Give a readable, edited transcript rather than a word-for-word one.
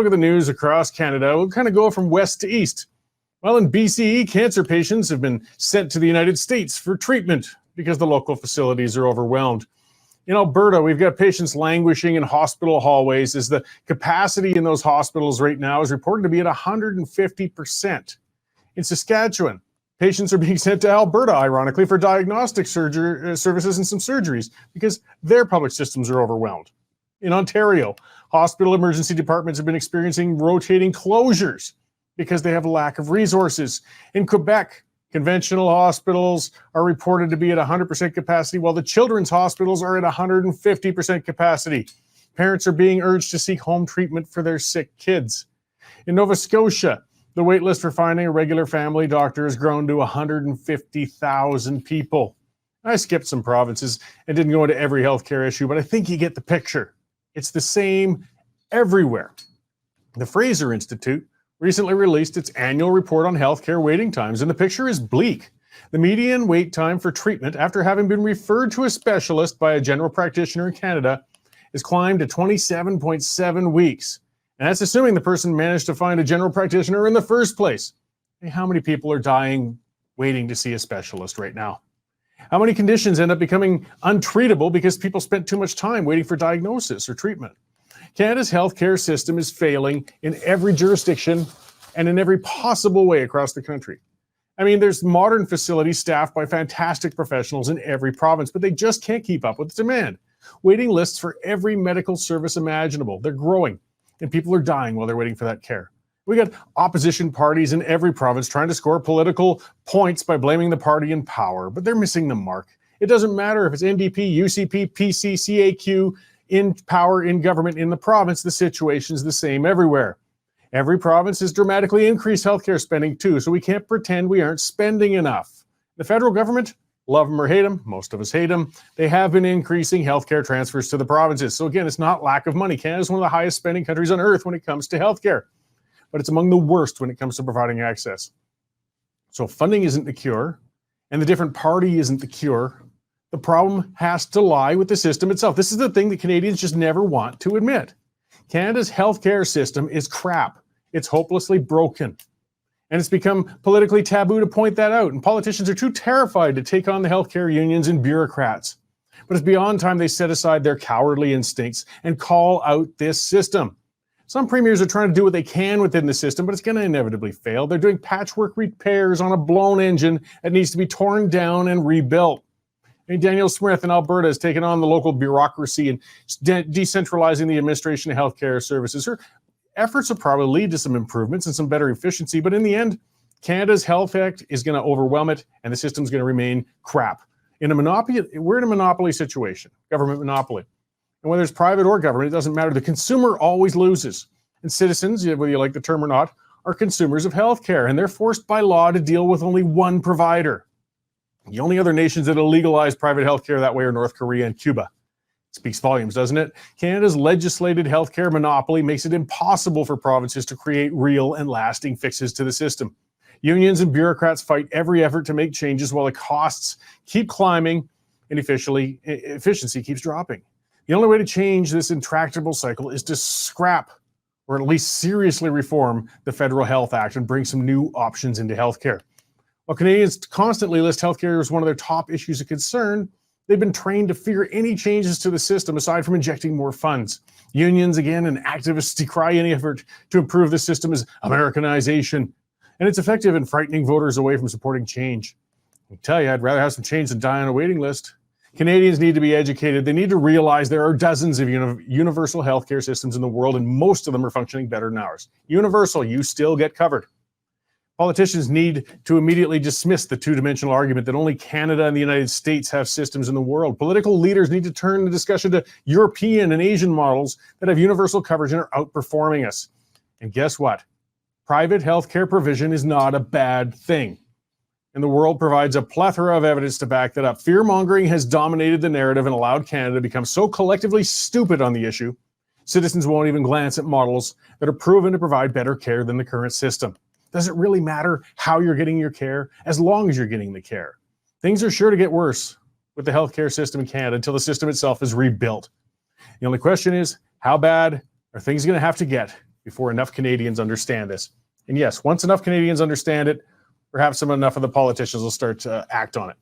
Look at the news across Canada. We'll kind of go from west to east. Well, in BCE, cancer patients have been sent to the United States for treatment because the local facilities are overwhelmed. In Alberta, we've got patients languishing in hospital hallways as the capacity in those hospitals right now is reported to be at 150%. In Saskatchewan, patients are being sent to Alberta, ironically, for diagnostic services and some surgeries because their public systems are overwhelmed. In Ontario, hospital emergency departments have been experiencing rotating closures because they have a lack of resources. In Quebec, conventional hospitals are reported to be at 100% capacity, while the children's hospitals are at 150% capacity. Parents are being urged to seek home treatment for their sick kids. In Nova Scotia, the wait list for finding a regular family doctor has grown to 150,000 people. I skipped some provinces and didn't go into every healthcare issue, but I think you get the picture. It's the same everywhere. The Fraser Institute recently released its annual report on healthcare waiting times, and the picture is bleak. The median wait time for treatment after having been referred to a specialist by a general practitioner in Canada has climbed to 27.7 weeks. And that's assuming the person managed to find a general practitioner in the first place. Hey, how many people are dying waiting to see a specialist right now? How many conditions end up becoming untreatable because people spent too much time waiting for diagnosis or treatment? Canada's healthcare system is failing in every jurisdiction and in every possible way across the country. I mean, there's modern facilities staffed by fantastic professionals in every province, but they just can't keep up with the demand. Waiting lists for every medical service imaginable. They're growing, and people are dying while they're waiting for that care. We got opposition parties in every province trying to score political points by blaming the party in power, but they're missing the mark. It doesn't matter if it's NDP, UCP, PC, CAQ, in power, in government, in the province, the situation is the same everywhere. Every province has dramatically increased healthcare spending too, so we can't pretend we aren't spending enough. The federal government, love them or hate them, most of us hate them, they have been increasing healthcare transfers to the provinces. So again, it's not lack of money. Canada is one of the highest spending countries on earth when it comes to healthcare, but it's among the worst when it comes to providing access. So funding isn't the cure, and the different party isn't the cure. The problem has to lie with the system itself. This is the thing that Canadians just never want to admit. Canada's healthcare system is crap. It's hopelessly broken. And it's become politically taboo to point that out. And politicians are too terrified to take on the healthcare unions and bureaucrats. But it's beyond time they set aside their cowardly instincts and call out this system. Some premiers are trying to do what they can within the system, but it's going to inevitably fail. They're doing patchwork repairs on a blown engine that needs to be torn down and rebuilt. Danielle Smith in Alberta has taken on the local bureaucracy and decentralizing the administration of healthcare services. Her efforts will probably lead to some improvements and some better efficiency, but in the end, Canada's Health Act is going to overwhelm it, and the system's going to remain crap. We're in a monopoly situation, government monopoly. And whether it's private or government, it doesn't matter. The consumer always loses. And citizens, whether you like the term or not, are consumers of healthcare, and they're forced by law to deal with only one provider. The only other nations that have legalized private healthcare that way are North Korea and Cuba. It speaks volumes, doesn't it? Canada's legislated healthcare monopoly makes it impossible for provinces to create real and lasting fixes to the system. Unions and bureaucrats fight every effort to make changes while the costs keep climbing and efficiency keeps dropping. The only way to change this intractable cycle is to scrap or at least seriously reform the Federal Health Act and bring some new options into healthcare. While Canadians constantly list healthcare as one of their top issues of concern, they've been trained to fear any changes to the system aside from injecting more funds. Unions, again, and activists decry any effort to improve the system as Americanization, and it's effective in frightening voters away from supporting change. I tell you, I'd rather have some change than die on a waiting list. Canadians need to be educated. They need to realize there are dozens of universal healthcare systems in the world, and most of them are functioning better than ours. Universal, you still get covered. Politicians need to immediately dismiss the two-dimensional argument that only Canada and the United States have systems in the world. Political leaders need to turn the discussion to European and Asian models that have universal coverage and are outperforming us. And guess what? Private healthcare provision is not a bad thing. And the world provides a plethora of evidence to back that up. Fear-mongering has dominated the narrative and allowed Canada to become so collectively stupid on the issue, citizens won't even glance at models that are proven to provide better care than the current system. Does it really matter how you're getting your care, as long as you're getting the care? Things are sure to get worse with the healthcare system in Canada until the system itself is rebuilt. The only question is, how bad are things going to have to get before enough Canadians understand this. And yes, once enough Canadians understand it, perhaps enough of the politicians will start to act on it.